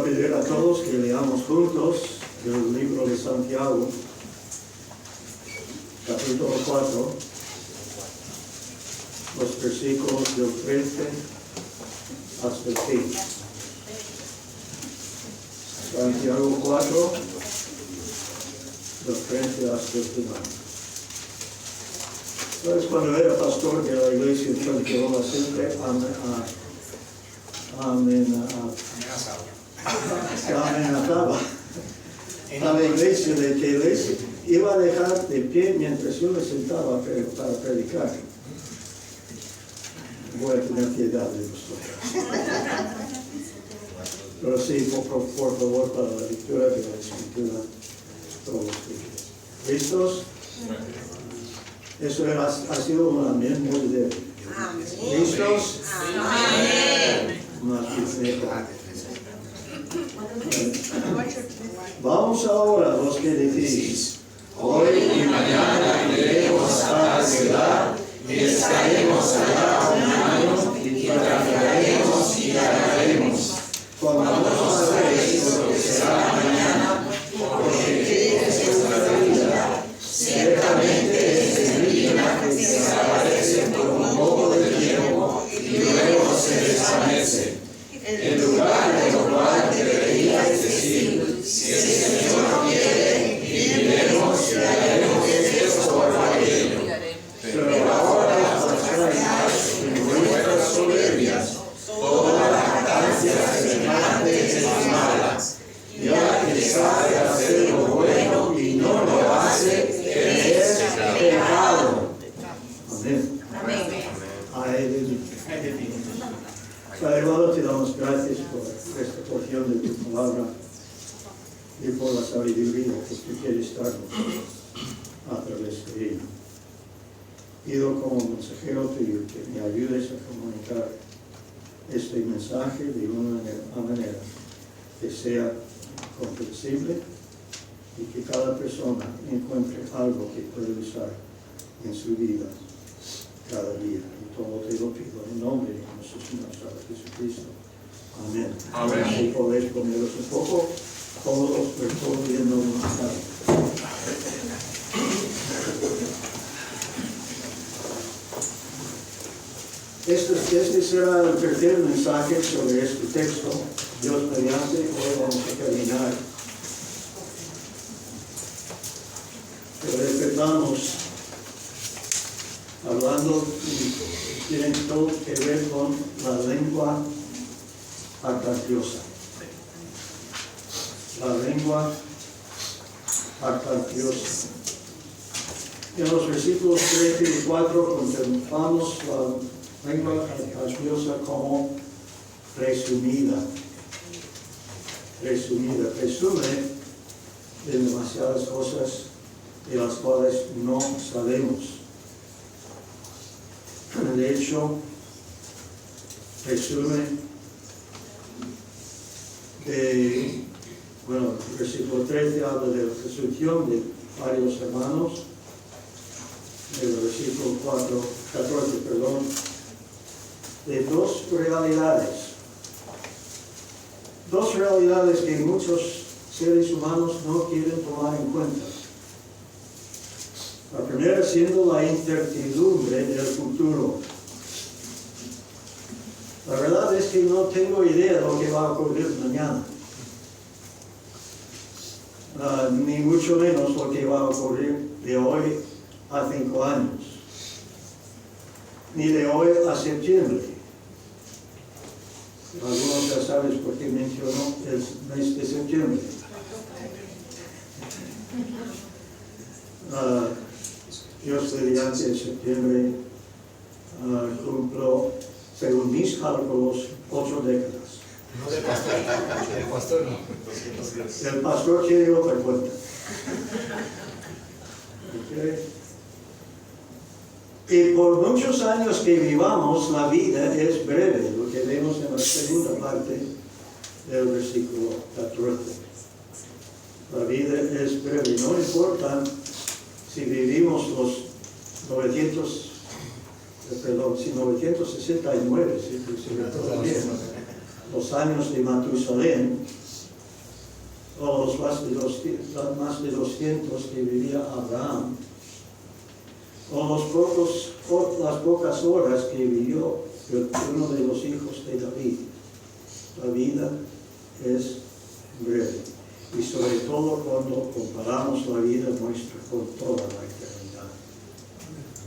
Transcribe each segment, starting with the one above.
pedir a todos que leamos juntos el libro de Santiago, capítulo 4, los versículos del 13 hasta el fin. Santiago 4, del 13 hasta el final. Entonces, cuando era pastor de la iglesia en Santiago, siempre se amenazaba a la iglesia de que les iba a dejar de pie mientras yo me sentaba para predicar. Voy a tener piedad de vosotros. Pero sí, por favor, para la lectura de la escritura, todos los ¿listos? Eso ha sido un amén muy débil. ¿Listos? Amén. Vamos ahora, los que decís, hoy y mañana iremos a la ciudad y estaremos allá un año y traficaremos y ganaremos. Cuando no sabéis lo que será mañana, porque ¿qué es vuestra vida? Ciertamente es neblina que se aparece por un poco de tiempo y luego se desvanece. En lugar de lo cual deberíais decir, si el Señor quiere, viviremos y haremos esto por aquello. Pero ahora pasáis en vuestras soberbias, toda la jactancia semejante es mala. Ya que sabe hacer lo bueno y no lo hace, es pecado. Amén. Amén. Padre, te damos gracias por esta porción de tu palabra y por la sabiduría que tú quieres darnos a través de ella. Pido como mensajero tuyo que me ayudes a comunicar este mensaje de una manera que sea comprensible y que cada persona encuentre algo que puede usar en su vida cada día. Y todo te lo pido en nombre de nuestro Señor Jesucristo. Amén. Amén. Si podéis poneros un poco, todos respondiendo una cara. Este será el tercer mensaje sobre este texto. Dios mediante, hoy vamos a terminar. Pero empezamos hablando y tiene todo que ver con la lengua jactanciosa. La lengua jactanciosa. En los versículos 13 y 4 contemplamos la lengua jactanciosa como presumida. Presume de demasiadas cosas de las cuales no sabemos. De hecho, presume de, el versículo 13 habla de la presunción de varios hermanos, el versículo 14, de dos realidades que muchos seres humanos no quieren tomar en cuenta. La primera siendo la incertidumbre del futuro. La verdad es que no tengo idea de lo que va a ocurrir mañana. Ni mucho menos lo que va a ocurrir de hoy a 5 años. Ni de hoy a septiembre. Algunos ya sabes por qué mencionó el mes de septiembre. Dios mediante en septiembre cumplo, según mis cálculos, 8 décadas. No de pastor no. El pastor tiene otra cuenta. Okay. Y por muchos años que vivamos, la vida es breve, lo que vemos en la segunda parte del versículo 14. La vida es breve, no importa si vivimos los 969, los años de Matusalén, o los más de 200 que vivía Abraham, o las pocas horas que vivió uno de los hijos de David. La vida es breve, y sobre todo cuando comparamos la vida nuestra con toda la eternidad.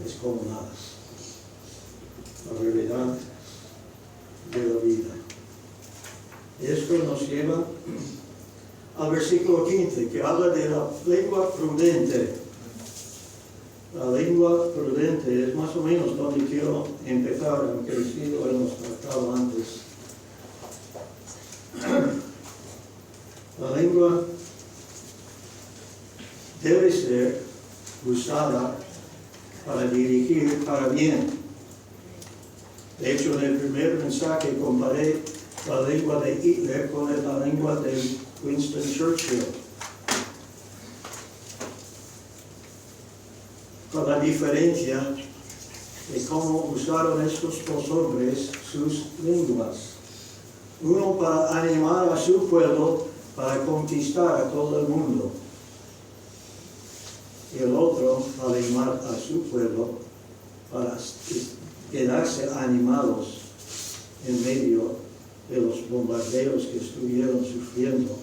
Es como nada. La brevedad de la vida. Esto nos lleva al versículo 15, que habla de la lengua prudente. La lengua prudente es más o menos donde quiero empezar, aunque sí lo hemos tratado antes. La lengua debe ser usada para dirigir para bien. De hecho, en el primer mensaje comparé la lengua de Hitler con la lengua de Winston Churchill. Con la diferencia de cómo usaron estos dos hombres sus lenguas. Uno para animar a su pueblo, para conquistar a todo el mundo. Y el otro para animar a su pueblo, para quedarse animados en medio de los bombardeos que estuvieron sufriendo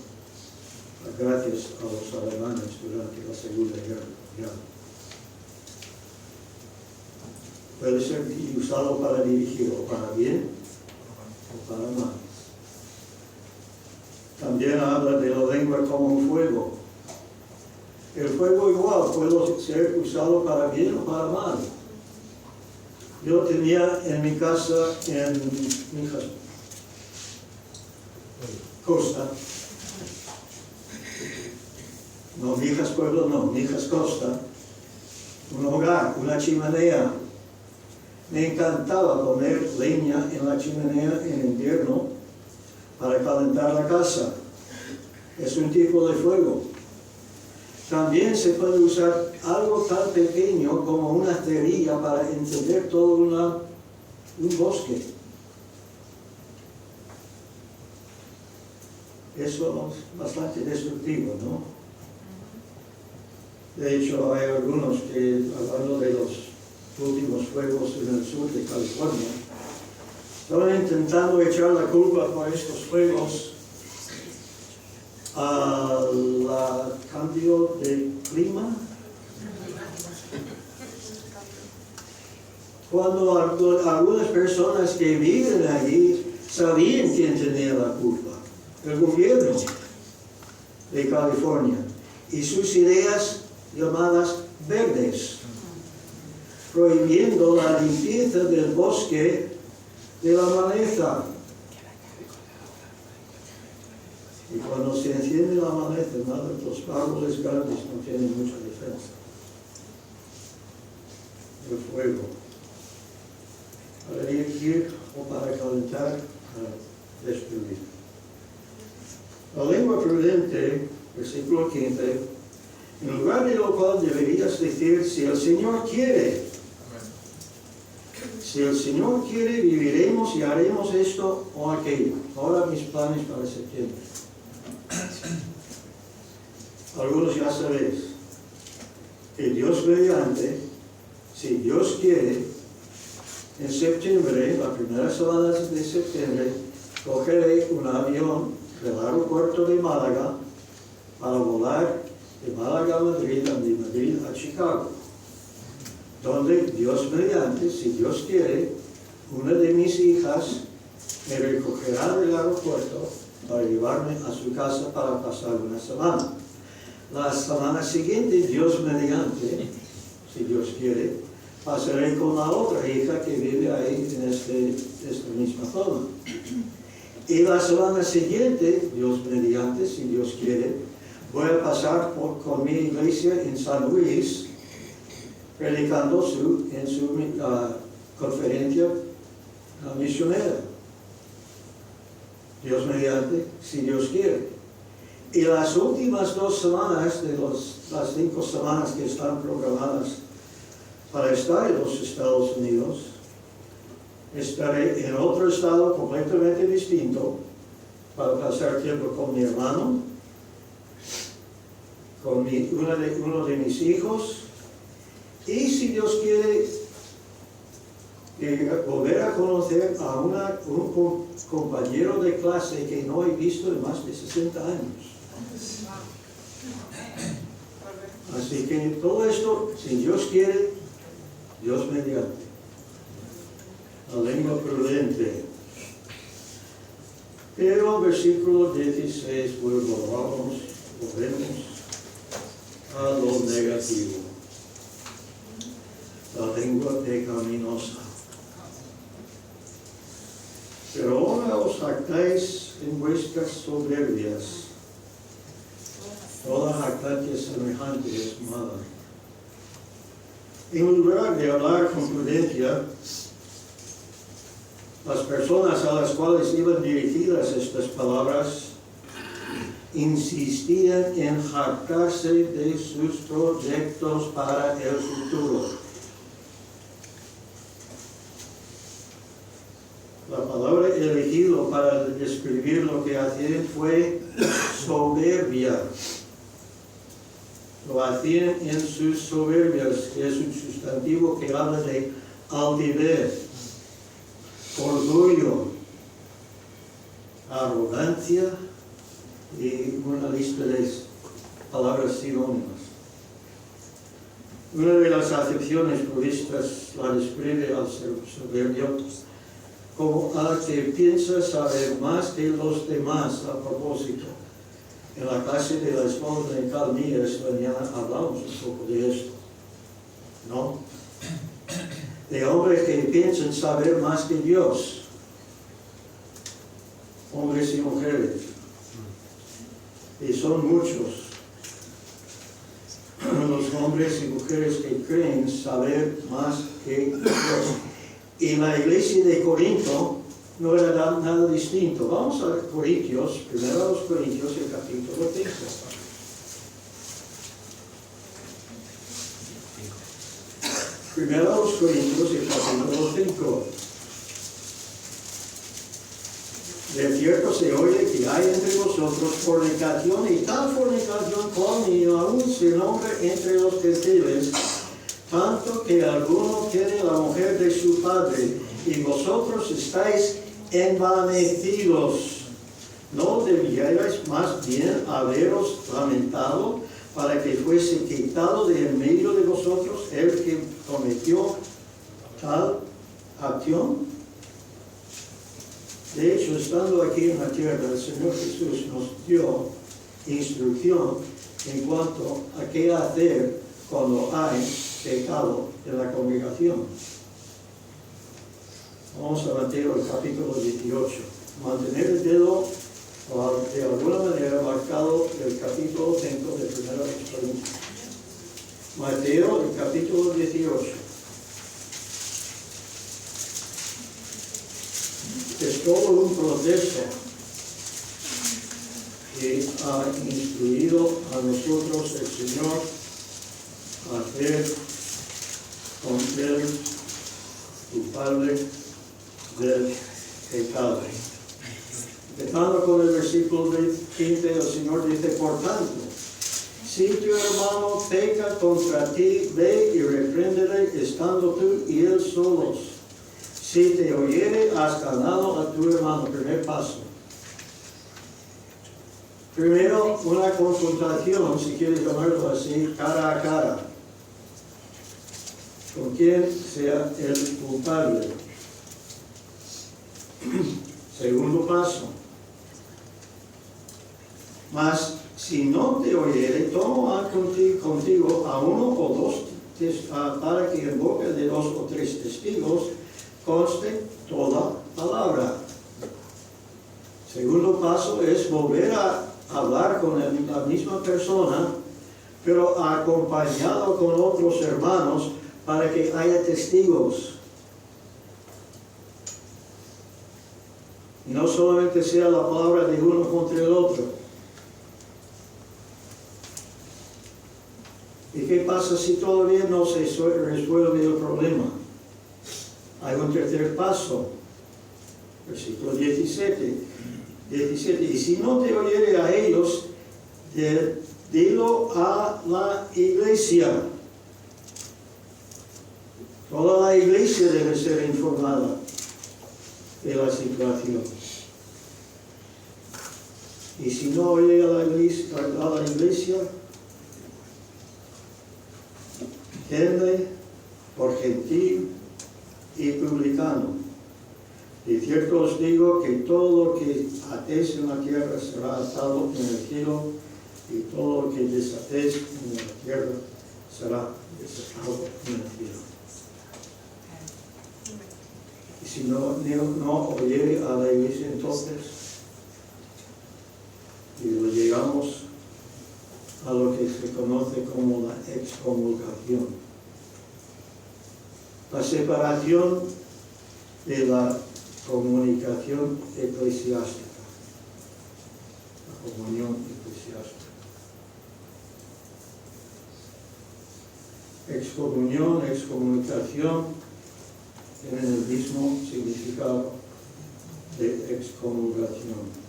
gracias a los alemanes durante la Segunda Guerra Mundial. Puede ser usado para dirigir o para bien o para mal. También habla de la lengua como un fuego. El fuego igual puede ser usado para bien o para mal. Yo tenía en mi casa en Mijas Costa, no Mijas Pueblo, no, Mijas Costa, un hogar, una chimenea. Me encantaba poner leña en la chimenea en invierno para calentar la casa. Es un tipo de fuego. También se puede usar algo tan pequeño como una cerilla para encender todo un bosque. Eso es bastante destructivo, ¿no? De hecho, hay algunos que, hablando de los últimos fuegos en el sur de California, estaban intentando echar la culpa por estos fuegos al cambio de clima. Cuando algunas personas que viven allí sabían quién tenía la culpa, el gobierno de California y sus ideas llamadas verdes, prohibiendo la limpieza del bosque de la maleza. Y cuando se enciende la maleza, los árboles grandes no tienen mucha defensa. El fuego, para dirigir o para calentar, para destruir. La lengua prudente, versículo 15, en lugar de lo cual deberías decir, si el Señor quiere, si el Señor quiere, viviremos y haremos esto o aquello. Ahora mis planes para septiembre. Algunos ya sabéis que Dios mediante, si Dios quiere, en septiembre, la primera semana de septiembre, cogeré un avión del aeropuerto de Málaga para volar de Málaga a Madrid, de Madrid a Chicago, donde Dios mediante, si Dios quiere, una de mis hijas me recogerá del aeropuerto para llevarme a su casa para pasar una semana. La semana siguiente, Dios mediante, si Dios quiere, pasaré con la otra hija que vive ahí en esta misma zona. Y la semana siguiente, Dios mediante, si Dios quiere, voy a pasar con mi iglesia en San Luis, predicando en su conferencia misionera. Dios mediante, si Dios quiere. Y las últimas 2 semanas de las 5 semanas que están programadas para estar en los Estados Unidos, estaré en otro estado completamente distinto para pasar tiempo con mi hermano con uno de mis hijos, y si Dios quiere volver a conocer a un compañero de clase que no he visto en más de 60 años. Así que todo esto, si Dios quiere, Dios mediante. La lengua prudente. Pero versículo 16, volvemos a lo negativo. La lengua pecaminosa. Pero ahora os jactáis en vuestras soberbias. Toda jactancia semejante es mala. En lugar de hablar con prudencia, las personas a las cuales iban dirigidas estas palabras insistían en jactarse de sus proyectos para el futuro. La palabra elegida para describir lo que hacían fue soberbia. Lo hacían en sus soberbias, que es un sustantivo que habla de altivez, orgullo, arrogancia y una lista de palabras sinónimas. Una de las acepciones provistas la describe al soberbio como al que piensa saber más que los demás. A propósito, en la clase de la escuela dominical mía esta mañana hablamos un poco de esto, ¿no? De hombres que piensan saber más que Dios, hombres y mujeres, y son muchos los hombres y mujeres que creen saber más que Dios. Y la iglesia de Corinto no era nada distinto. Vamos a Corintios, primero a los Corintios, el capítulo 5. Primero a los Corintios, el capítulo 5. De cierto se oye que hay entre vosotros fornicación, y tal fornicación como ni aún se nombra entre los gentiles, tanto que alguno tiene la mujer de su padre, y vosotros estáis envanecidos. ¿No debierais más bien haberos lamentado para que fuese quitado de en medio de vosotros el que cometió tal acción? De hecho, estando aquí en la tierra, el Señor Jesús nos dio instrucción en cuanto a qué hacer cuando hay pecado en la congregación. Vamos a Mateo, el capítulo 18. Mantener el dedo de alguna manera marcado el capítulo 5 de 1 Corintios. Mateo, el capítulo 18. Es todo un proceso que ha instruido a nosotros el Señor a hacer con el culpable del pecado. Empezando con el versículo 15, el Señor dice: por tanto, si tu hermano peca contra ti, ve y repréndele estando tú y él solos. Si te oyere, has ganado a tu hermano. Primer paso. Primero, una confrontación, si quieres llamarlo así, cara a cara, con quien sea el culpable. Segundo paso. Mas si no te oyere, toma contigo a uno o dos, para que en boca de 2 o 3 testigos conste toda palabra. Segundo paso es volver a hablar con la misma persona, pero acompañado con otros hermanos para que haya testigos. Y no solamente sea la palabra de uno contra el otro. ¿Y qué pasa si todavía no se resuelve el problema? Hay un tercer paso, versículo 17. Y si no te oyere a ellos, del dilo a la iglesia. Toda la iglesia debe ser informada de la situación. Y si no oye a la iglesia, denle por gentil y publicano. De cierto os digo que todo lo que atéis en la tierra será atado en el cielo, y todo lo que desatéis en la tierra será desatado en el cielo. Y si no oye a la iglesia, entonces, y lo llegamos a lo que se conoce como la excomulgación, la separación de la comunicación eclesiástica, la comunión eclesiástica. Excomunión, excomunicación tienen el mismo significado de excomulgación.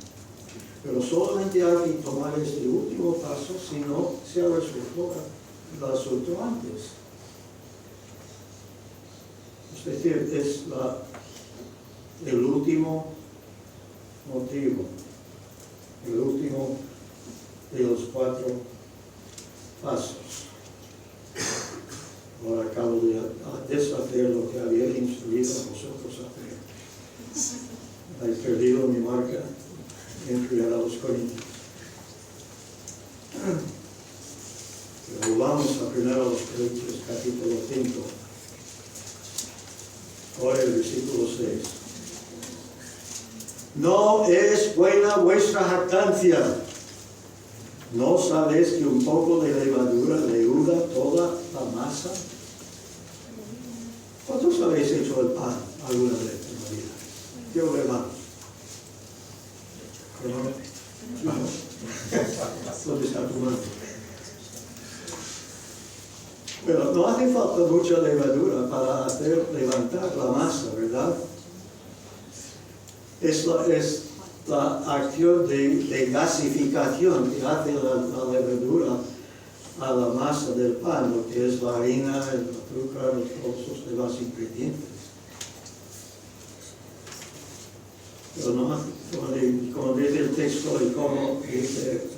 Pero solamente hay que tomar este último paso si no se ha resuelto el asunto antes. Es decir, es el último motivo, el último de los 4 pasos. Ahora acabo de deshacer lo que había instruido a vosotros a hacer. He perdido mi marca en entregar a los Corintios. Pero volvamos a 1 Corintios capítulo 5. Ahora el versículo 6. No es buena vuestra jactancia. ¿No sabéis que un poco de levadura leuda toda la masa? ¿Cuántos habéis hecho el pan alguna vez en la vida? ¿Qué os hermanos? ¿Dónde está tu mano? Pero no hace falta mucha levadura para hacer levantar la masa, ¿verdad? Es la acción de gasificación que hace la levadura a la masa del pan, lo que es la harina, el azúcar, los trozos de los ingredientes. Pero no hace, como dice el texto y como dice,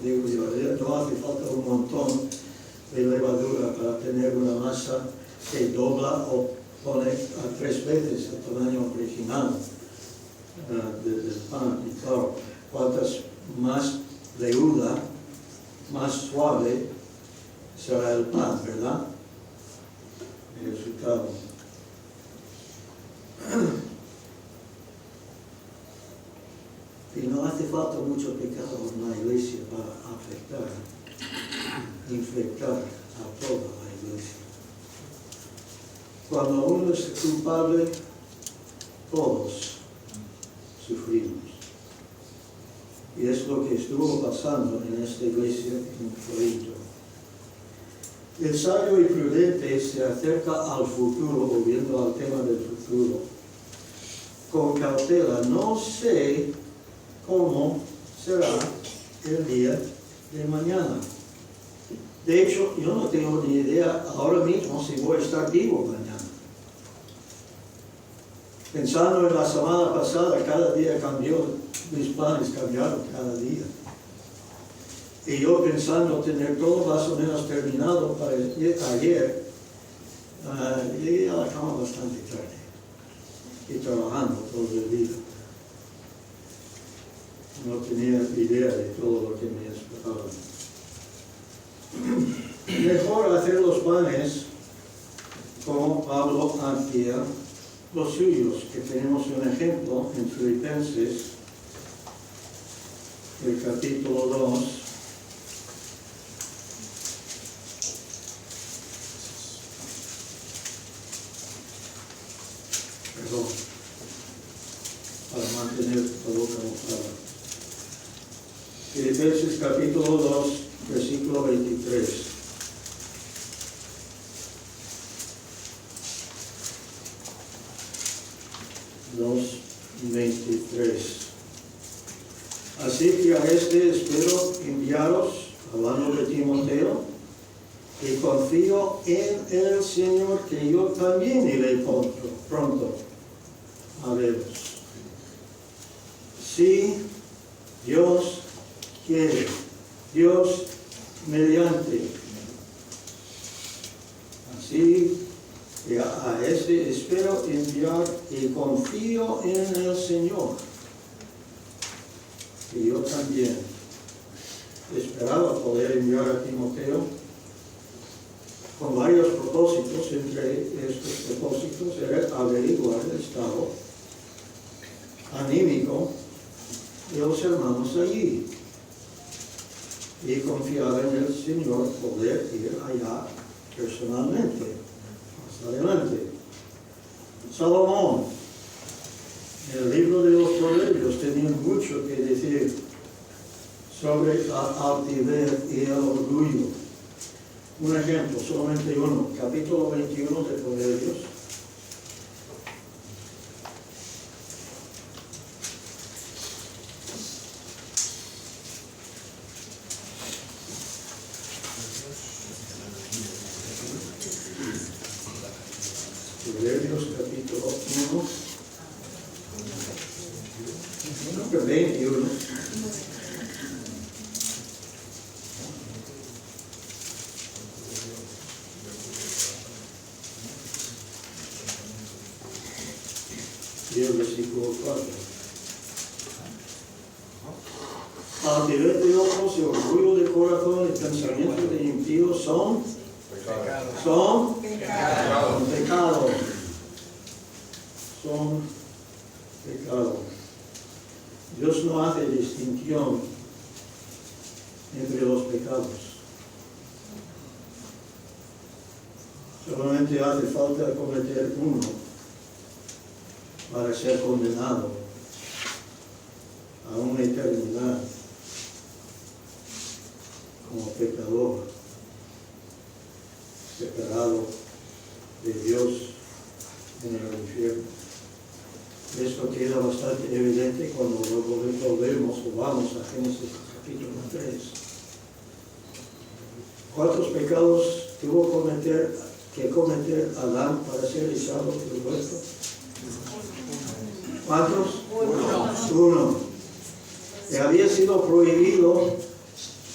no hace falta un montón de levadura para tener una masa que dobla o pone a 3 veces el tamaño original del pan. Y claro, cuantas más leuda, más suave será el pan, ¿verdad? El resultado. Y no hace falta mucho pecado en la iglesia para infectar a toda la iglesia. Cuando uno es culpable, todos sufrimos. Y es lo que estuvo pasando en esta iglesia en Corinto. El sabio y prudente se acerca al futuro, volviendo al tema del futuro, con cautela. No sé cómo será el día de mañana. De hecho, yo no tengo ni idea ahora mismo si voy a estar vivo mañana. Pensando en la semana pasada, cada día cambió, mis planes cambiaron cada día. Y yo pensando tener todo más o menos terminado para ayer, llegué a la cama bastante tarde y trabajando todo el día. No tenía idea de todo lo que me esperaba. Mejor hacer los panes como Pablo hacía los suyos, que tenemos un ejemplo en Filipenses, el capítulo 2. Perdón, para mantener todo como estaba. Filipenses capítulo 2, versículo 23. Así que a este espero enviaros hablando de Timoteo, y confío en el Señor que yo también iré pronto a veros. Si Dios quiere, Dios mediante. Así que a este espero enviar y confío en el Señor, que yo también esperaba poder enviar a Timoteo con varios propósitos. Entre estos propósitos era averiguar el estado anímico de los hermanos allí y confiar en el Señor poder ir allá personalmente más adelante. Salomón, en el libro de los Proverbios, tenía mucho que decir sobre la altivez y el orgullo. Un ejemplo, solamente uno, capítulo 21 de Proverbios. Proverbios capítulo 1, número 21. Y el versículo 4. Altivez de ojos y orgullo de corazón y pensamiento de impíos son pecado. Son pecado. Dios no hace distinción entre los pecados. Solamente hace falta cometer uno para ser condenado a una eternidad como pecador, separado de Dios en el infierno. Esto queda bastante evidente cuando luego volvemos o vamos a Génesis capítulo 3. ¿Cuántos pecados tuvo que cometer Adán para ser echado del huerto? ¿Cuántos? Uno. Le había sido prohibido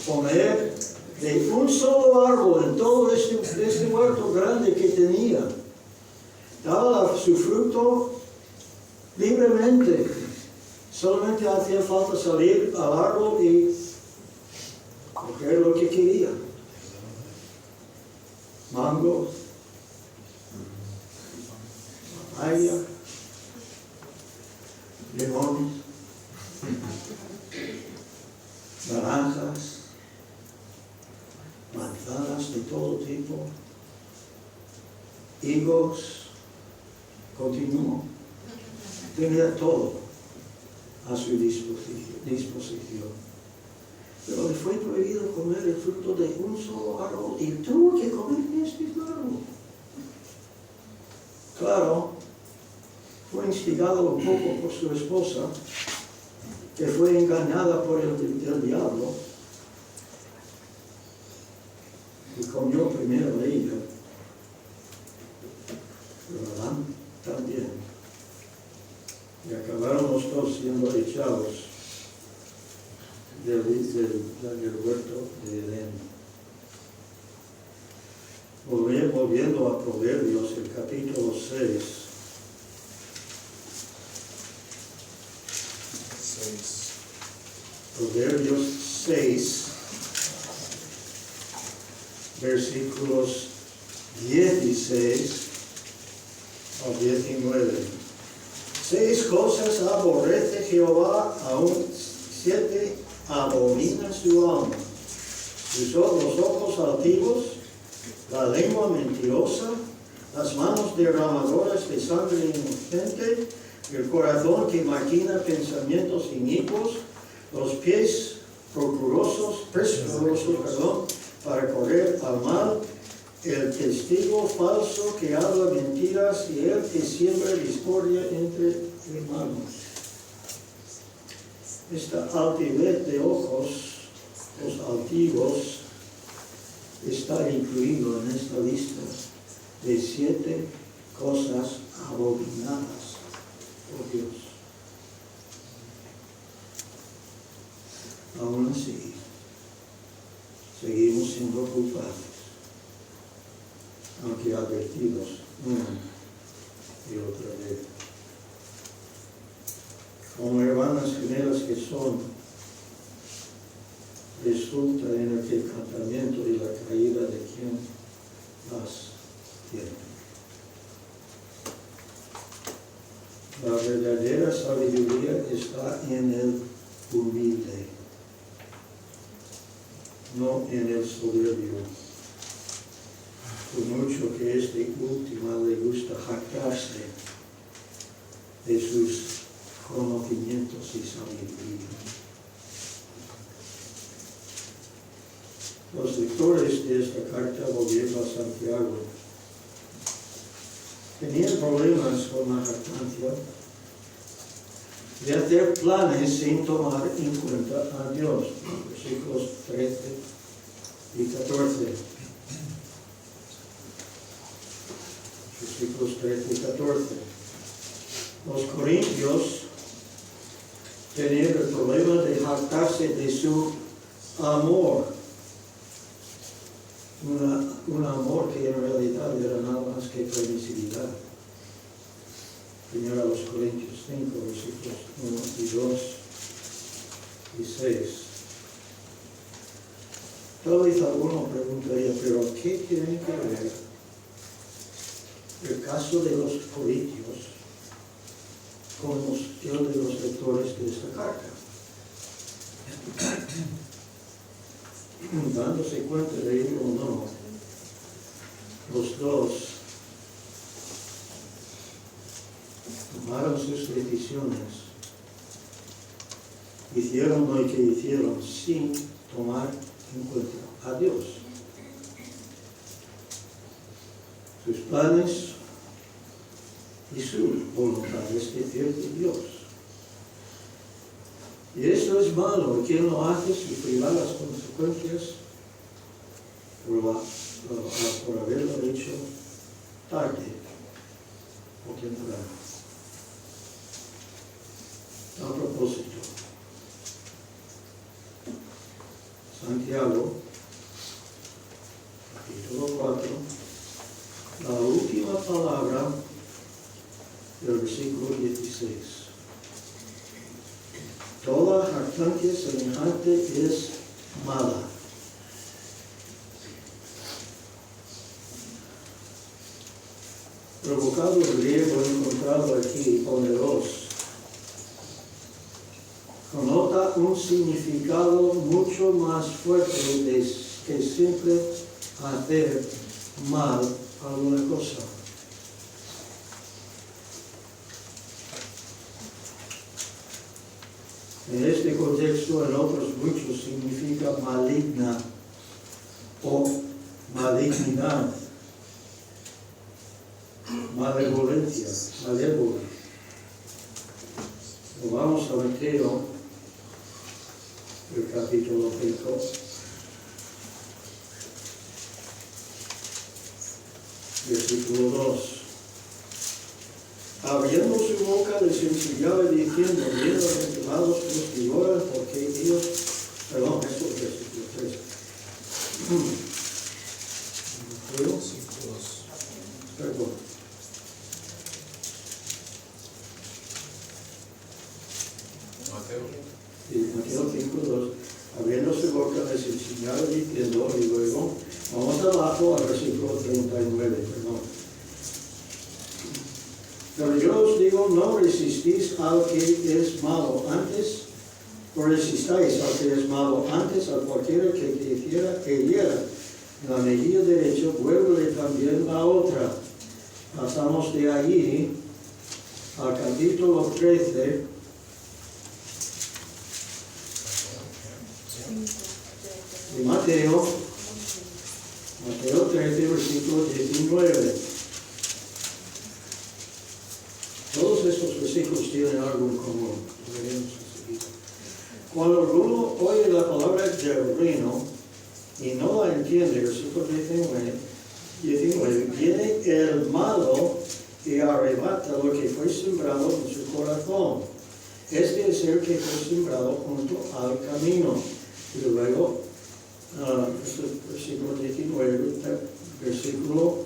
comer de un solo árbol en todo este huerto grande que tenía. Daba su fruto libremente. Solamente hacía falta salir al árbol y coger lo que quería. Mango, papaya, limones, naranjas, manzanas de todo tipo, higos, continuó. Tenía todo a su disposición. Pero le fue prohibido comer el fruto de un solo árbol y tuvo que comer este árbol. Claro, fue instigado un poco por su esposa, que fue engañada por el diablo, y comió primero ella, pero Adán también. Y acabaron los dos siendo echados del huerto de Edén. Volviendo a Proverbios, el capítulo 6. Proverbios 6, versículos 16 al 19. 6 cosas aborrece Jehová, aún 7 abomina su alma: los ojos altivos, la lengua mentirosa, las manos derramadoras de sangre inocente, el corazón que maquina pensamientos inicuos, los pies presurosos, para correr al mal, el testigo falso que habla mentiras y el que siembra discordia entre hermanos. Esta altivez de ojos, los cautivos está incluido en esta lista de 7 cosas abominadas por Dios. Aún así, seguimos siendo culpables, aunque advertidos una y otra vez. Como hermanas gemelas que son, resulta en el quebrantamiento y la caída de quien las tiene. La verdadera sabiduría está en el humilde, no en el soberbio. Por mucho que este último le gusta jactarse de sus conocimientos y sabiduría. Los lectores de esta carta, volviendo a Santiago, tenían problemas con la jactancia de hacer planes sin tomar en cuenta a Dios. Versículos 13 y 14. Versículos 13 y 14. Los corintios tenían el problema de jactarse de su amor. Un amor que en realidad era nada más que permisividad. Primero a los Corintios 5, versículos 1 y 2 y 6. Tal vez alguno preguntaría, pero ¿qué tiene que ver el caso de los Corintios con el de los lectores de esta carta? Dándose cuenta de ello o no, los dos tomaron sus decisiones, hicieron lo que hicieron sin tomar en cuenta a Dios. Sus planes y sus voluntades de Dios. Y eso es malo. ¿Quién lo hace? Sufrirá las consecuencias por haberlo hecho tarde o temprano. A propósito, Santiago, capítulo 4, la última palabra del versículo 16. Toda jactancia semejante es mala. El vocablo griego encontrado aquí, poneros, conota un significado mucho más fuerte que siempre hacer mal alguna cosa. En este contexto, en otros muchos, significa maligna o malignidad, malevolencia, malévola. Vamos a Mateo, el capítulo 5. Versículo 2. Abriendo su boca les enseñaba diciendo, bienaventurados los que lloran, porque ellos, perdón, eso es versículo 3. Perdón. Mateo 5:2. Abriendo su boca les enseñaba diciendo, y luego, vamos abajo al versículo 39, perdón. Pero yo os digo, no resistís al que es malo, antes, o resistáis al que es malo, antes a cualquiera que te hiera en la mejilla derecha, vuélvele también la otra. Pasamos de allí al capítulo 13, de Mateo 13, versículo 19. Todos estos versículos tienen algo en común. Cuando alguno oye la palabra del reino y no la entiende, versículo 19, viene el malo y arrebata lo que fue sembrado en su corazón. Este es el que fue sembrado junto al camino. Y luego, versículo 19, versículo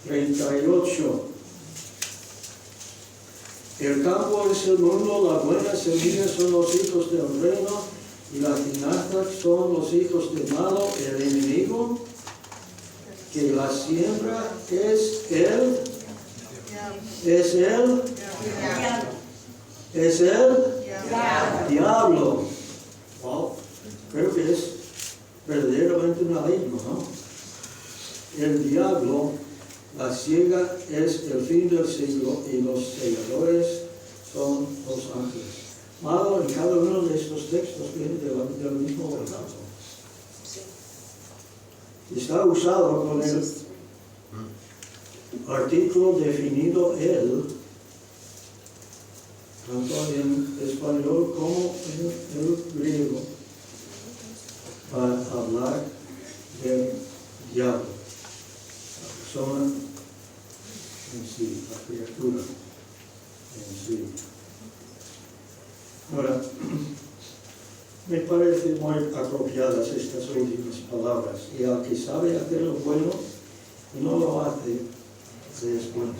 38. El campo es el mundo, la buena semilla son los hijos del reino, y la tinaja son los hijos del malo, el enemigo, que la siembra es él. Es él. Es el diablo. Wow, creo que es verdaderamente un abismo, ¿no? El diablo, la siega es el fin del siglo y los segadores son los ángeles. Malo en cada uno de estos textos viene del mismo verso. Está usado con el artículo definido él, tanto en español como en el griego, para hablar del diablo, la persona en sí, la criatura en sí. Ahora, me parecen muy apropiadas estas últimas palabras, y al que sabe hacer lo bueno y no lo hace, se es bueno.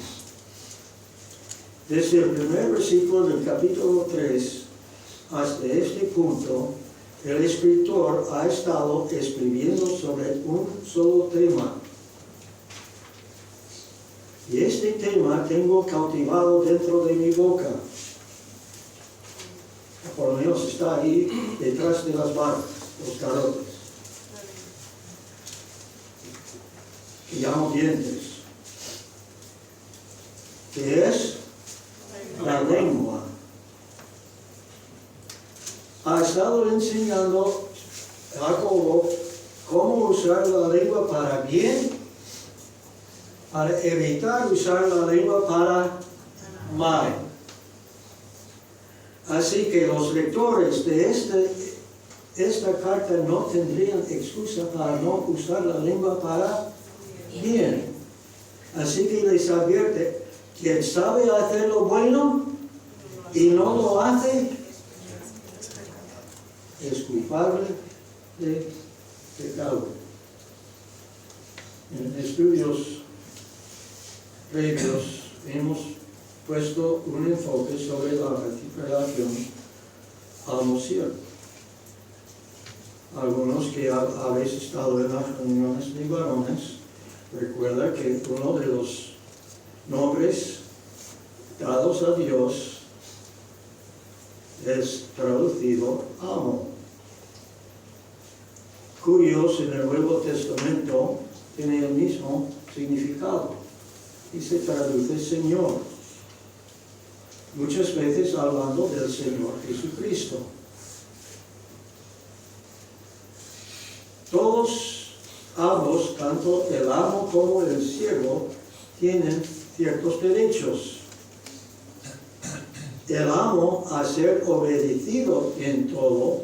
Desde el primer versículo del capítulo 3 hasta este punto, el escritor ha estado escribiendo sobre un solo tema. Y este tema tengo cautivado dentro de mi boca. Por lo menos está ahí detrás de las barras, los carotes. Que llamo dientes. Que es la lengua. Ha estado enseñando a Jacobo cómo usar la lengua para bien, para evitar usar la lengua para mal. Así que los lectores de esta carta no tendrían excusa para no usar la lengua para bien. Así que les advierte, quien sabe hacer lo bueno y no lo hace, es culpable de pecado. En estudios previos hemos puesto un enfoque sobre la relación al-Moshiach. Algunos que habéis estado en las reuniones de varones, recuerda que uno de los nombres dados a Dios es traducido amo, cuyos en el Nuevo Testamento tiene el mismo significado y se traduce Señor, muchas veces hablando del Señor Jesucristo. Todos ambos, tanto el amo como el siervo, tienen ciertos derechos. El amo a ser obedecido en todo,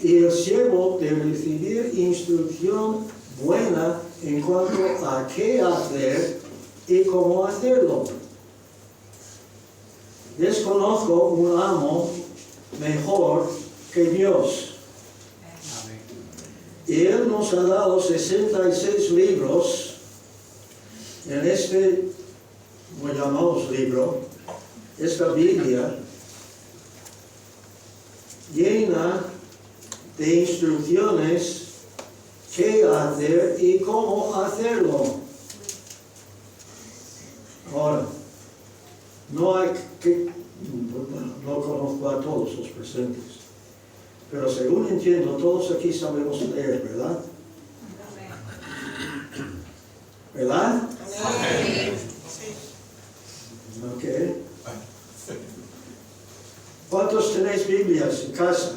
y el siervo de recibir instrucción buena en cuanto a qué hacer y cómo hacerlo. Desconozco un amo mejor que Dios. Y Él nos ha dado 66 libros en este, como llamamos libro, esta Biblia, llena de instrucciones qué hacer y cómo hacerlo. Ahora, no conozco a todos los presentes, pero según entiendo, todos aquí sabemos leer, ¿verdad? ¿Verdad? Ok. ¿Cuántos tenéis Biblias en casa?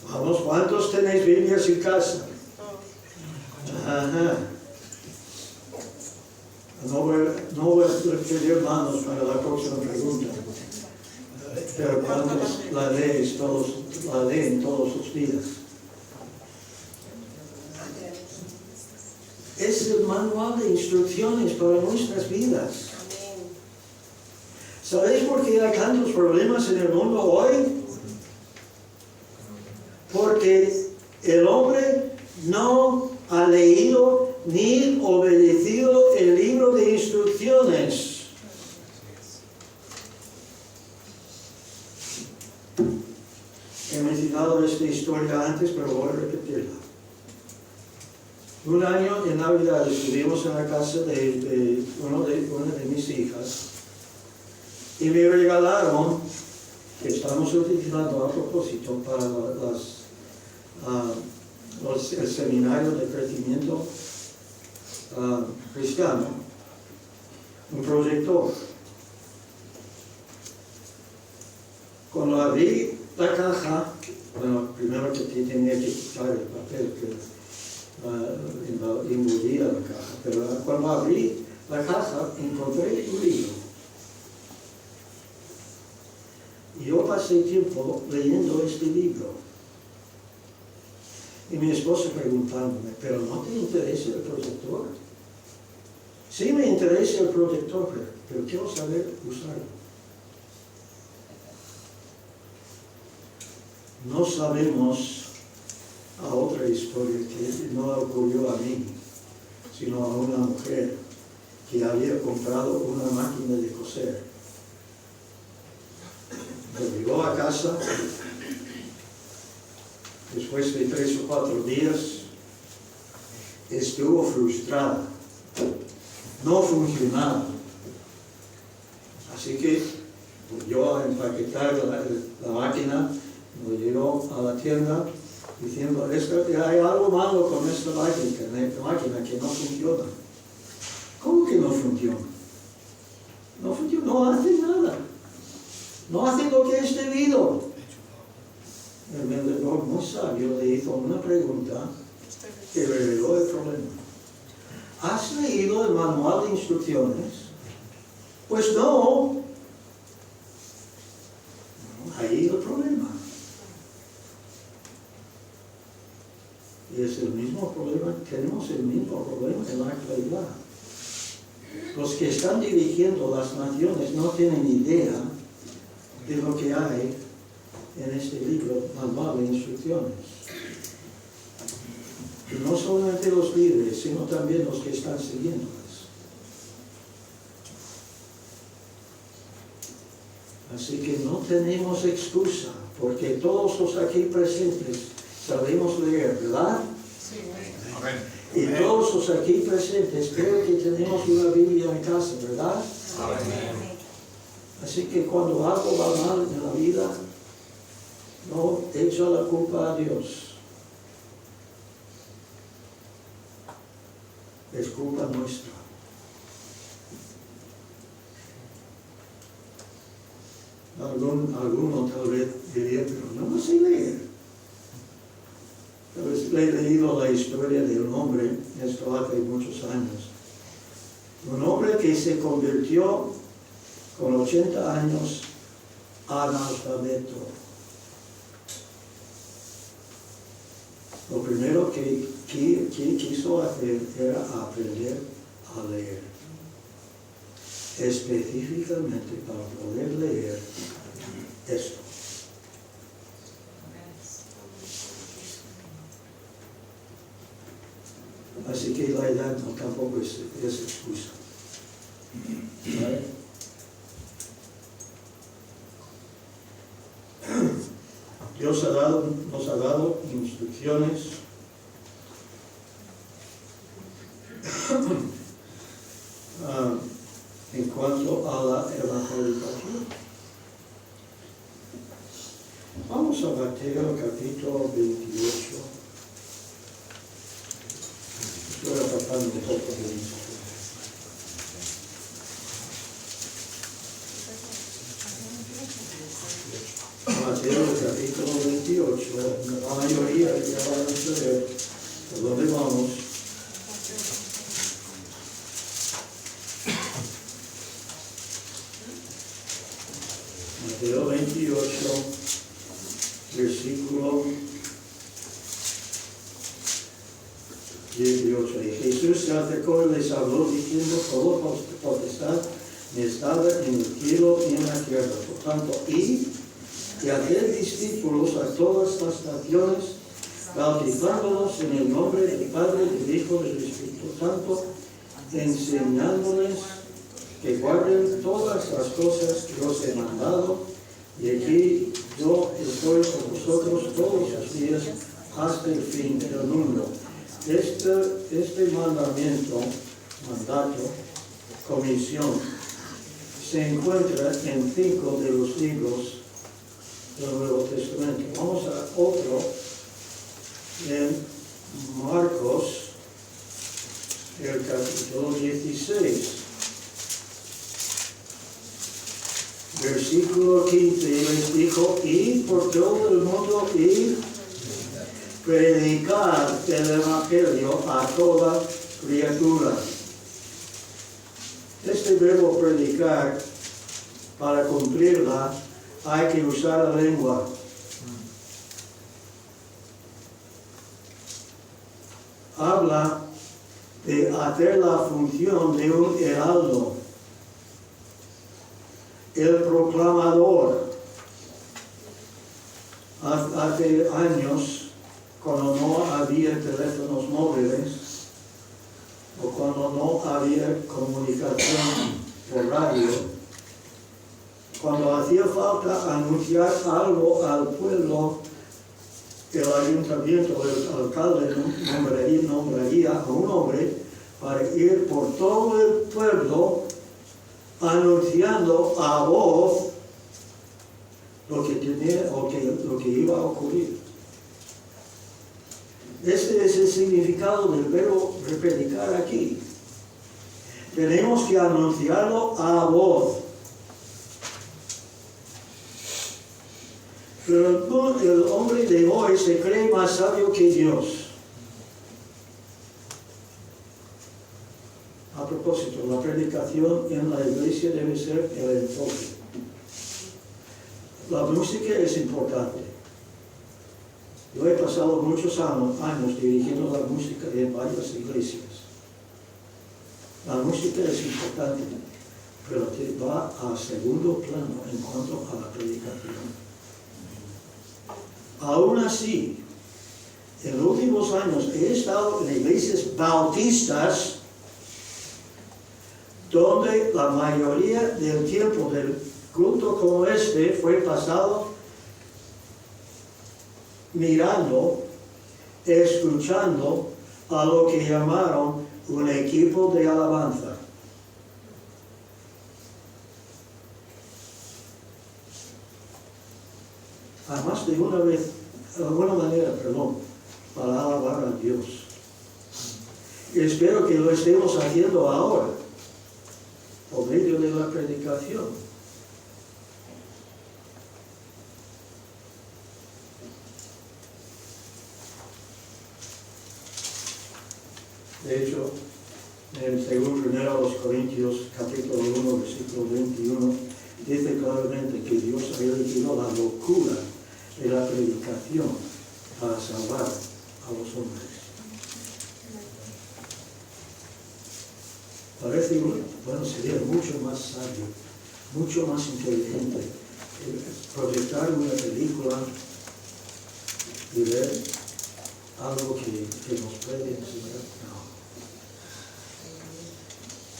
Vamos, ¿cuántos tenéis Biblias en casa? Ajá. No voy a pedir manos para la próxima pregunta. pero ¿cuántos la leen todos los días? Es el manual de instrucciones para nuestras vidas. ¿Sabéis por qué hay tantos problemas en el mundo hoy? Porque el hombre no ha leído ni obedecido el libro de instrucciones. He mencionado esta historia antes, pero voy a repetirla. Un año en Navidad estuvimos en la casa de una de mis hijas y me regalaron, que estamos utilizando a propósito para el seminario de crecimiento cristiano, un proyector. Cuando abrí la caja, bueno, primero que tenía que quitar el papel que envolvía la caja, pero cuando abrí la caja encontré un libro. Y yo pasé tiempo leyendo este libro. Y mi esposa preguntándome, ¿pero no te interesa el protector? Sí me interesa el protector, pero quiero saber usarlo. No sabemos a otra historia que no ocurrió a mí, sino a una mujer que había comprado una máquina de coser. Cuando llegó a casa, después de 3 o 4 días, estuvo frustrada. No funcionaba. Así que yo a empaquetar la máquina, me llegó a la tienda diciendo, hay algo malo con esta máquina que no funciona. ¿Cómo que no funciona? No funciona, no hace nada. No hace lo que es debido. El vendedor muy sabio le hizo una pregunta que reveló el problema. ¿Has leído el manual de instrucciones? Pues no. Ahí el problema. Y es el mismo problema, tenemos el mismo problema en la actualidad. Los que están dirigiendo las naciones no tienen idea de lo que hay en este libro, manual de instrucciones. Y no solamente los líderes, sino también los que están siguiéndolas. Así que no tenemos excusa, porque todos los aquí presentes sabemos leer, ¿verdad? Sí, Y todos los aquí presentes creo que tenemos una Biblia en casa, ¿verdad? amén. Así que cuando algo va mal en la vida, no echa la culpa a Dios. Es culpa nuestra. Alguno tal vez diría, pero no sé leer. Tal vez he leído la historia de un hombre, esto hace muchos años. Un hombre que se convirtió con 80 años analfabeto. Lo primero que quiso hacer era aprender a leer. Específicamente para poder leer esto. Así que la edad no tampoco es excusa. ¿Vale? Dios nos ha dado instrucciones en cuanto a la evangelización. Vamos a Mateo capítulo 28. Estoy apartando un poco de eso. Mateo capítulo 28, la mayoría ya van a saber por dónde vamos. Mateo 28. versículo 18. Y Jesús se acercó y les habló diciendo: toda potestad me es dada en el cielo y en la tierra. Por tanto, id y haced discípulos a todas las naciones, bautizándolos en el nombre del Padre, del Hijo y del Espíritu Santo, enseñándoles que guarden todas las cosas que os he mandado, y aquí yo estoy con vosotros todos los días hasta el fin del mundo. Este mandato, comisión, se encuentra en 5 de los libros del Nuevo Testamento. Vamos a otro en Marcos, el capítulo 16, versículo 15, y les dijo: id por todo el mundo y predicar el Evangelio a toda criatura. Este verbo predicar, para cumplirla, hay que usar la lengua. Habla de hacer la función de un heraldo, el proclamador. Hace años, cuando no había teléfonos móviles o cuando no había comunicación por radio, cuando hacía falta anunciar algo al pueblo, el ayuntamiento, el alcalde nombraría a un hombre para ir por todo el pueblo anunciando a voz lo que iba a ocurrir. Este es el significado del verbo predicar aquí. Tenemos que anunciarlo a voz. Pero el hombre de hoy se cree más sabio que Dios. A propósito, la predicación en la iglesia debe ser el enfoque. La música es importante. Yo he pasado muchos años dirigiendo la música en varias iglesias. La música es importante, pero te va a segundo plano en cuanto a la predicación. Aún así, en los últimos años he estado en iglesias bautistas donde la mayoría del tiempo del culto como este fue pasado mirando, escuchando a lo que llamaron un equipo de alabanza. Además de alguna manera, para alabar a Dios. Y espero que lo estemos haciendo ahora, por medio de la predicación. De hecho, según 1 Corintios capítulo 1, versículo 21, dice claramente que Dios ha elegido la locura de la predicación para salvar a los hombres. Parece, bueno, sería mucho más sabio, mucho más inteligente proyectar una película y ver algo que nos puede enseñar. No.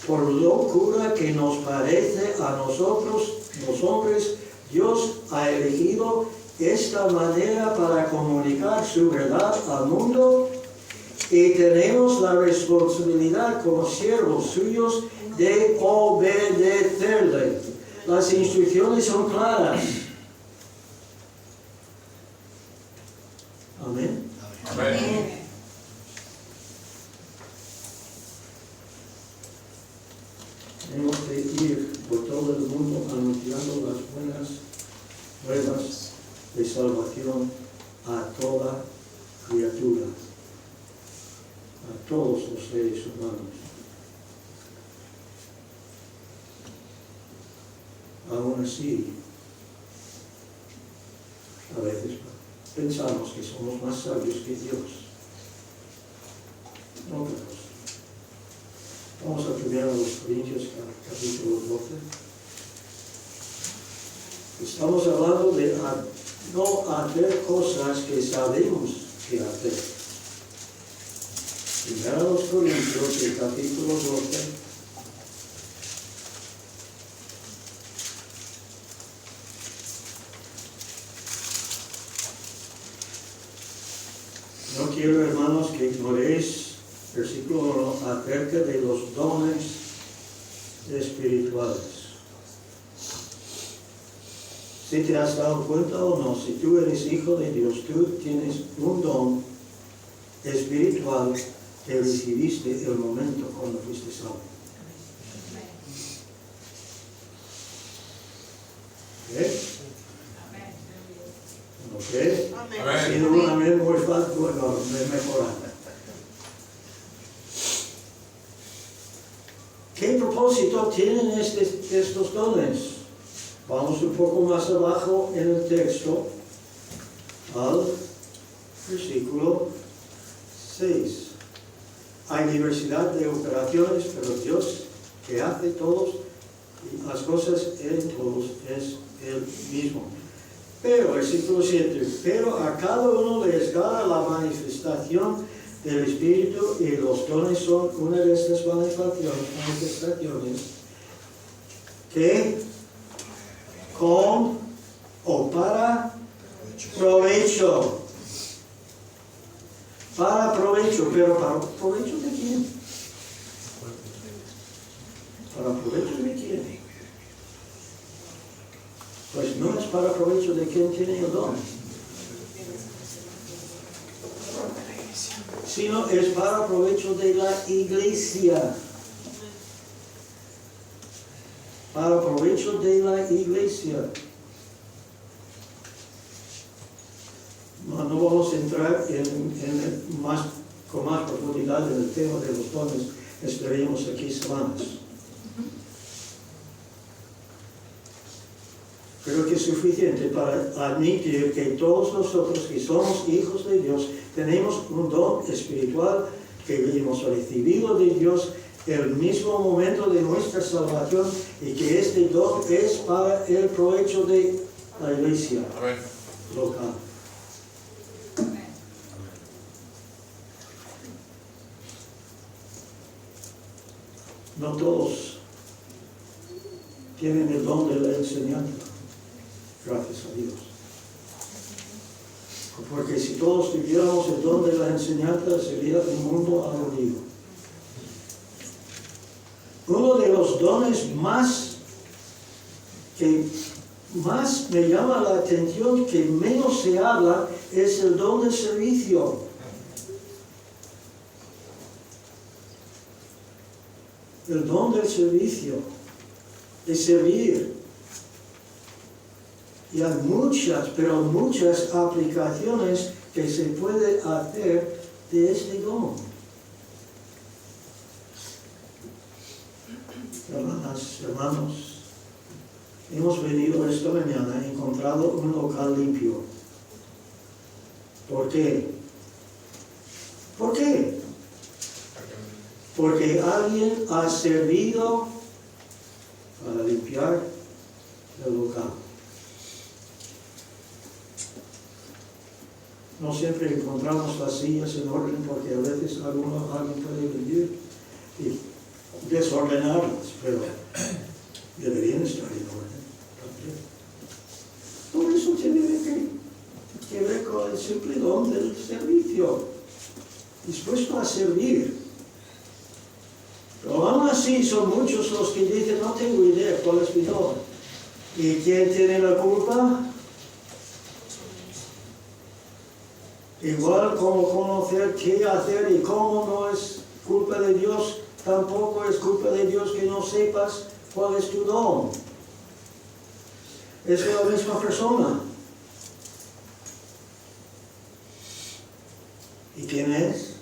Por locura que nos parece a nosotros, los hombres, Dios ha elegido esta manera para comunicar su verdad al mundo, y tenemos la responsabilidad como siervos suyos de obedecerle. Las instrucciones son claras. Amén. Amén. Tenemos que ir por todo el mundo anunciando las buenas nuevas de salvación a toda criatura, a todos los seres humanos. Aún así, a veces pensamos que somos más sabios que Dios. No creemos. Vamos a 1 Corintios capítulo 12. Estamos hablando de no hacer cosas que sabemos que hacer. 1 Corintios, el capítulo 12. No quiero, hermanos, que ignoréis, versículo 1, acerca de los dones espirituales. Si te has dado cuenta o no, si tú eres hijo de Dios, tú tienes un don espiritual que recibiste el momento cuando fuiste salvo. ¿Ok? Ha sido un amén muy fácil, bueno, mejorar. ¿Qué propósito tienen estos dones? Vamos un poco más abajo en el texto, al versículo 6. Hay diversidad de operaciones, pero Dios que hace todos las cosas en todos es el mismo. Pero, versículo 7, pero a cada uno les da la manifestación del Espíritu y los dones son una de estas manifestaciones que con o para provecho. Para provecho, pero ¿para provecho de quién? ¿Para provecho de quién? Pues no es para provecho de quien tiene el don, sino es para provecho de la iglesia. Para provecho de la iglesia. No vamos a entrar con más profundidad en el tema de los dones. Estaremos aquí semanas. Creo que es suficiente para admitir que todos nosotros que somos hijos de Dios tenemos un don espiritual que hemos recibido de Dios el mismo momento de nuestra salvación y que este don es para el provecho de la iglesia local. No todos tienen el don de la enseñanza. Gracias a Dios. Porque si todos tuviéramos el don de la enseñanza, sería un mundo aburrido. Uno de los dones que más me llama la atención, que menos se habla, es el don del servicio. El don del servicio, de servir. Y hay muchas, pero muchas aplicaciones que se puede hacer de este don. Hermanas, hermanos, hemos venido esta mañana, encontrado un local limpio. ¿Por qué? ¿Por qué? Porque alguien ha servido para limpiar el local. No siempre encontramos las sillas en orden porque a veces alguien puede venir y desordenarlas, pero deberían estar en orden también. Todo eso tiene que ver con el simple don del servicio, dispuesto a servir. Pero aún así son muchos los que dicen, no tengo idea cuál es mi don. ¿Y quién tiene la culpa? Igual como conocer qué hacer y cómo no es culpa de Dios, tampoco es culpa de Dios que no sepas cuál es tu don. Es la misma persona. ¿Y quién es?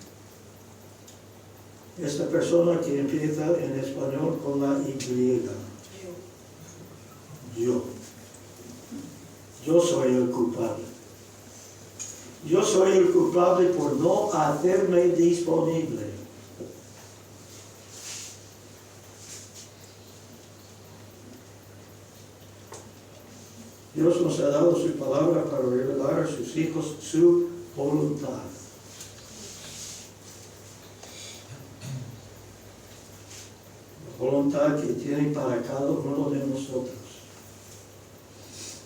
Esta persona que empieza en español con la Y. Yo. Yo soy el culpable. Yo soy el culpable por no hacerme disponible. Dios nos ha dado su palabra para revelar a sus hijos su voluntad. La voluntad que tiene para cada uno de nosotros.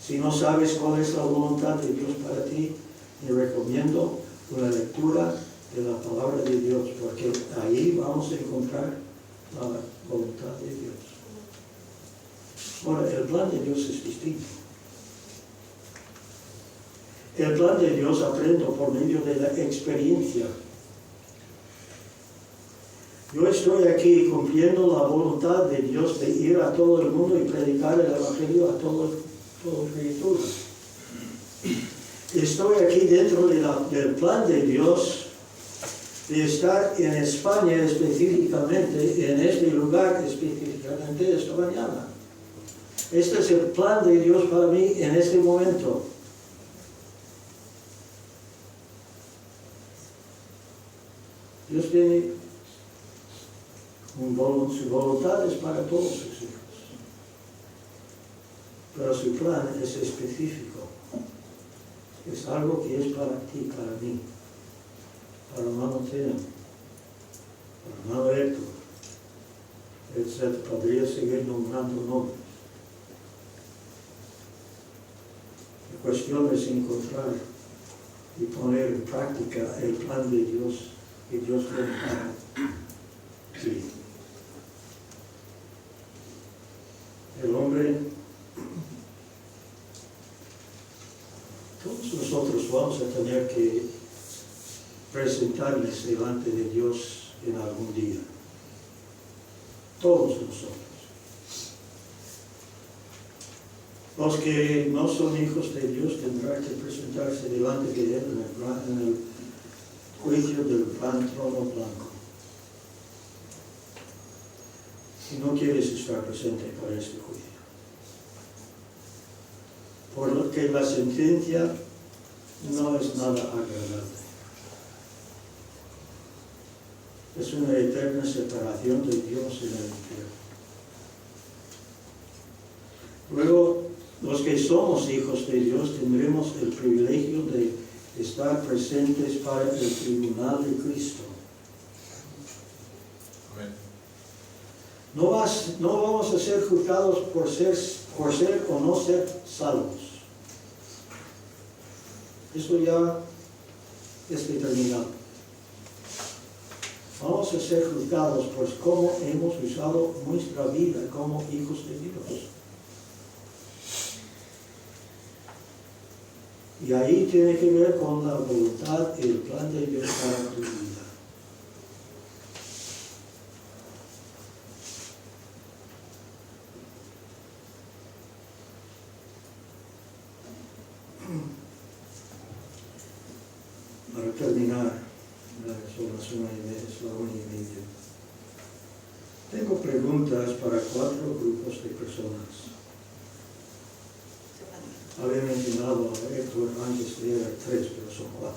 Si no sabes cuál es la voluntad de Dios para ti, te recomiendo una lectura de la palabra de Dios, porque ahí vamos a encontrar la voluntad de Dios. Ahora, el plan de Dios es distinto. El plan de Dios aprendo por medio de la experiencia. Yo estoy aquí cumpliendo la voluntad de Dios de ir a todo el mundo y predicar el Evangelio a toda criatura. Estoy aquí dentro del plan de Dios de estar en España específicamente, en este lugar específicamente esta mañana. Este es el plan de Dios para mí en este momento. Dios tiene su voluntad es para todos sus hijos, pero su plan es específico. Es algo que es para ti, para mí, para hermano Tina, para hermano Héctor, etc. Podría seguir nombrando nombres. La cuestión es encontrar y poner en práctica el plan de Dios que Dios tiene para ti. El hombre, todos nosotros vamos a tener que presentarles delante de Dios en algún día. Todos nosotros. Los que no son hijos de Dios tendrán que presentarse delante de Él en el juicio del gran trono blanco. Si no quieres estar presente para este juicio. Por lo que la sentencia no es nada agradable. Es una eterna separación de Dios en el infierno. Luego, los que somos hijos de Dios tendremos el privilegio de estar presentes para el tribunal de Cristo. No vamos a ser juzgados por ser o no ser salvos. Esto ya es determinado. Vamos a ser juzgados por cómo hemos usado nuestra vida como hijos de Dios. Y ahí tiene que ver con la voluntad y el plan de Dios para tu vida. Para terminar, son las 1:30. Tengo preguntas para 4 grupos de personas. Había mencionado a Héctor antes de era 3, pero son 4.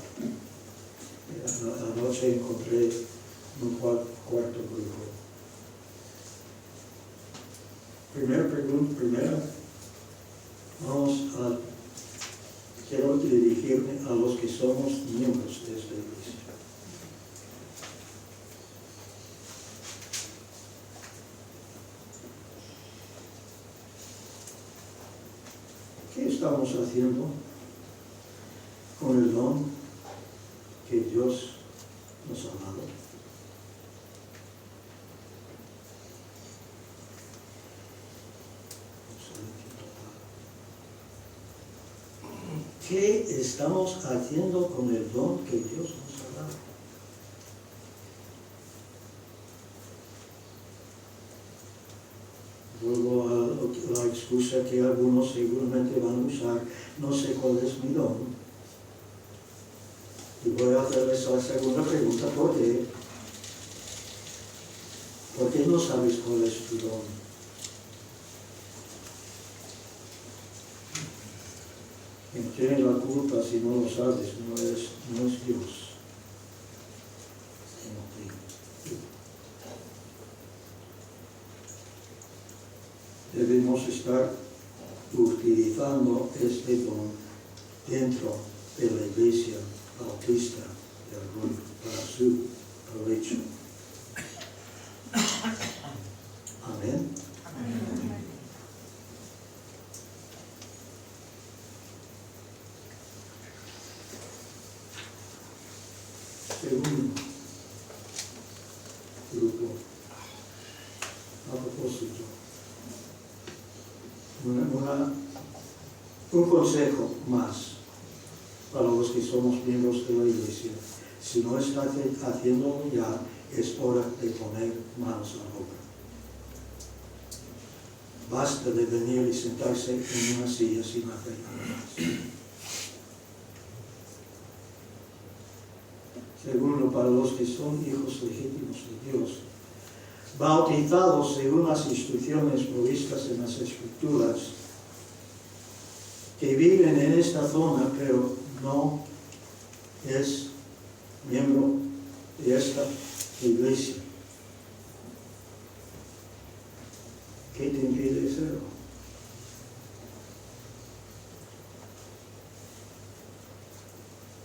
Anoche encontré un cuarto grupo. Primero, quiero dirigirme a los que somos miembros de esta iglesia. ¿Qué estamos haciendo con el don que Dios nos ha dado? ¿Qué estamos haciendo con el don que Dios nos ha dado? Vuelvo a la excusa que algunos seguramente van a usar: no sé cuál es mi don. Y voy a hacerles la segunda pregunta: ¿por qué? ¿Por qué no sabes cuál es tu don? Y nos tienes la culpa si no lo sabes, no es Dios. Debemos estar utilizando este don dentro de la Iglesia Bautista de Arroyo para su provecho. Amén. Segundo grupo, a propósito, un consejo más para los que somos miembros de la Iglesia. Si no está haciéndolo ya, es hora de poner manos a la obra. Basta de venir y sentarse en una silla sin hacer nada más. Segundo, para los que son hijos legítimos de Dios, bautizados según las instrucciones provistas en las Escrituras, que viven en esta zona, pero no es miembro de esta iglesia. ¿Qué te impide serlo?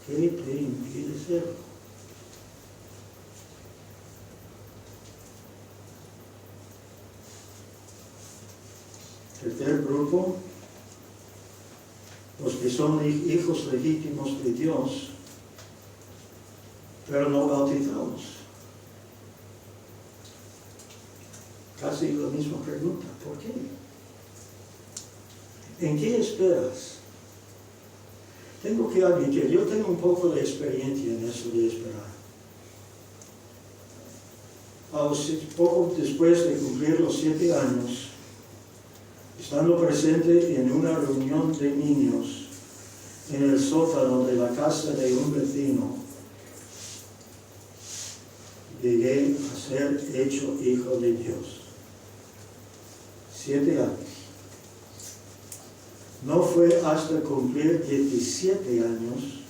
¿Qué te impide serlo? Tercer grupo, los que son hijos legítimos de Dios, pero no bautizados. Casi la misma pregunta, ¿por qué? ¿En qué esperas? Tengo que admitir, yo tengo un poco de experiencia en eso de esperar. Poco después de cumplir los 7 años, estando presente en una reunión de niños en el sótano de la casa de un vecino, llegué a ser hecho hijo de Dios. 7 años. No fue hasta cumplir 17 años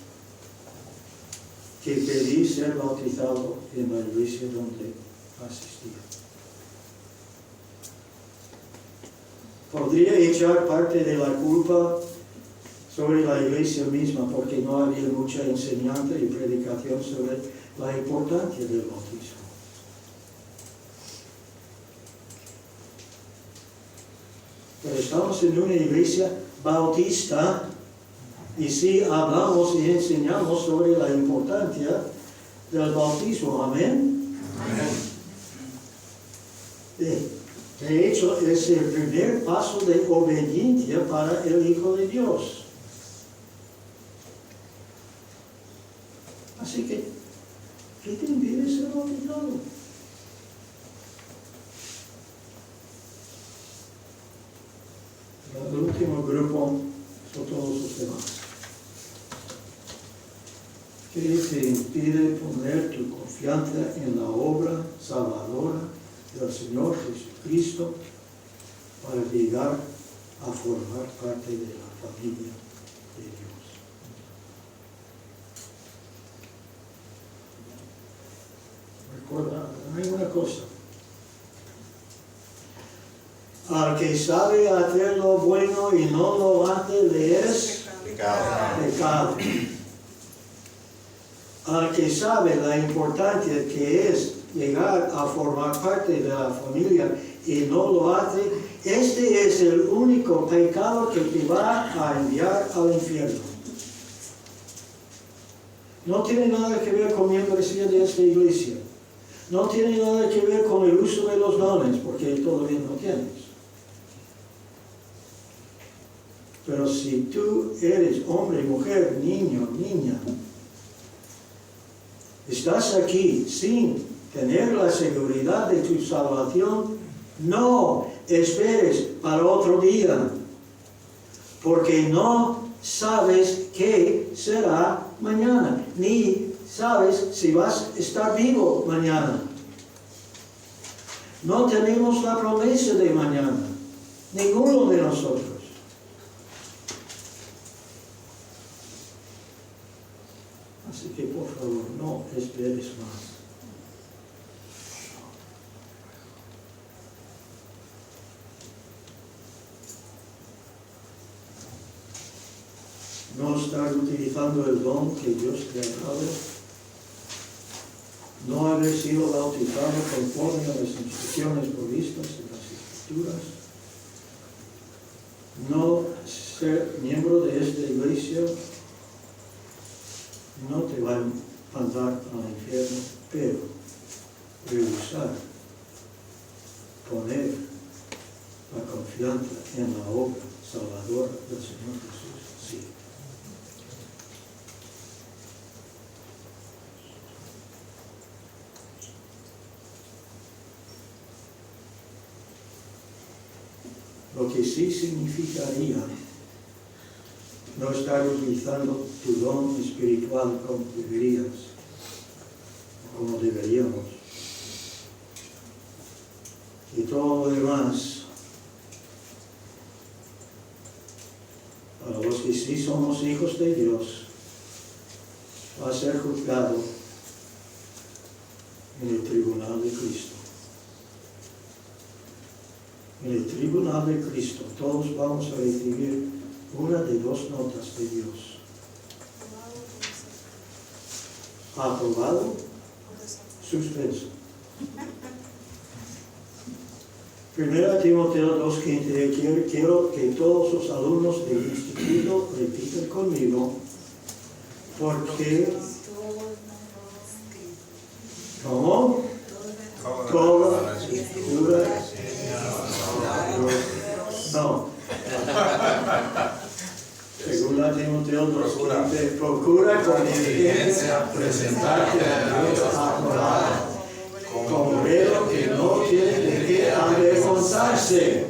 que pedí ser bautizado en la iglesia donde asistía. Podría echar parte de la culpa sobre la iglesia misma porque no había mucha enseñanza y predicación sobre la importancia del bautismo. Pero estamos en una iglesia bautista y sí hablamos y enseñamos sobre la importancia del bautismo. Amén. De hecho, es el primer paso de obediencia para el Hijo de Dios. Así que, ¿qué te impide ser bautizado? El último grupo son todos los demás. ¿Qué te impide poner tu confianza en la obra salvadora del Señor Jesucristo para llegar a formar parte de la familia de Dios? Recuerda, hay una cosa. Al que sabe hacer lo bueno y no lo hace, le es pecado. Al que sabe la importancia que es llegar a formar parte de la familia y no lo hace, este es el único pecado que te va a enviar al infierno. No tiene nada que ver con membresía de esta iglesia. No tiene nada que ver con el uso de los dones, porque todavía no tienes. Pero si tú eres hombre, mujer, niño, niña, estás aquí sin tener la seguridad de tu salvación, no esperes para otro día, porque no sabes qué será mañana, ni sabes si vas a estar vivo mañana. No tenemos la promesa de mañana, ninguno de nosotros. Así que por favor, no esperes más. No estar utilizando el don que Dios te ha dado, no haber sido bautizado conforme a las instrucciones provistas en las Escrituras, no ser miembro de esta iglesia, no te va a mandar al infierno, pero rehusar, poner la confianza en la obra salvadora del Señor Jesús, sí. Lo que sí significaría no estar utilizando tu don espiritual como deberías, como deberíamos. Y todo lo demás, para los que sí somos hijos de Dios, va a ser juzgado en el tribunal de Cristo. En el tribunal de Cristo todos vamos a recibir una de dos notas de Dios. Aprobado, suspenso. 1 Timoteo 2:15, quiero que todos los alumnos del instituto repitan conmigo, porque como toda escritura no. Según Timoteo 2:15, procura con diligencia presentarte a Dios aprobado, como obrero que no tiene de qué avergonzarse,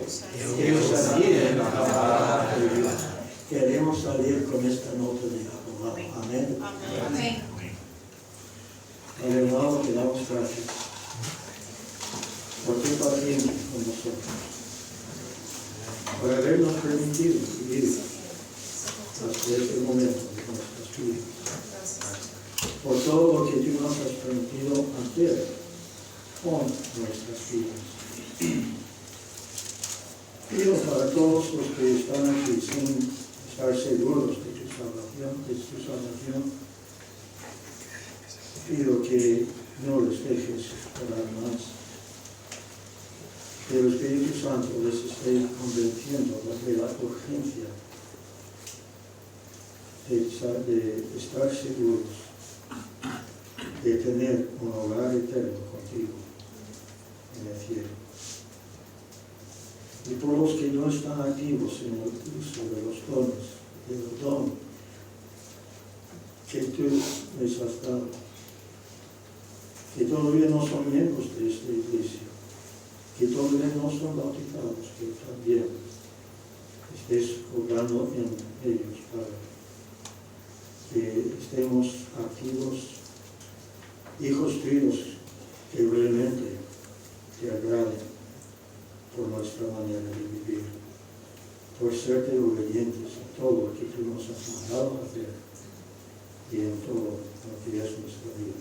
que examine la palabra de Dios. Queremos salir con esta nota de aprobado. Amén. Amén. Al hermano, te damos gracias por tu paciencia con nosotros, por habernos permitido vivir hasta este momento de nuestras vidas, por todo lo que tú nos has permitido hacer con nuestras vidas. Pido para todos los que están aquí sin estar seguros de tu salvación, pido que no les dejes esperar más, que el Espíritu Santo les esté convenciendo de la urgencia de estar seguros de tener un hogar eterno contigo en el cielo. Y por los que no están activos en el uso de los dones, del don que tú les has dado, que todavía no son miembros de esta iglesia, que todavía no son bautizados, que también estés obrando en ellos, Padre. Que estemos activos, hijos tuyos, que realmente te agraden por nuestra manera de vivir, por serte obedientes a todo lo que tú nos has mandado a hacer y en todo lo que es nuestra vida.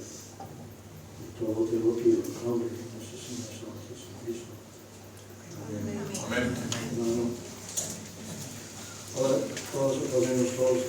Y todo te lo pido en nombre de nuestro Señor Jesucristo. Amén. Amén. Ahora, todos podemos todos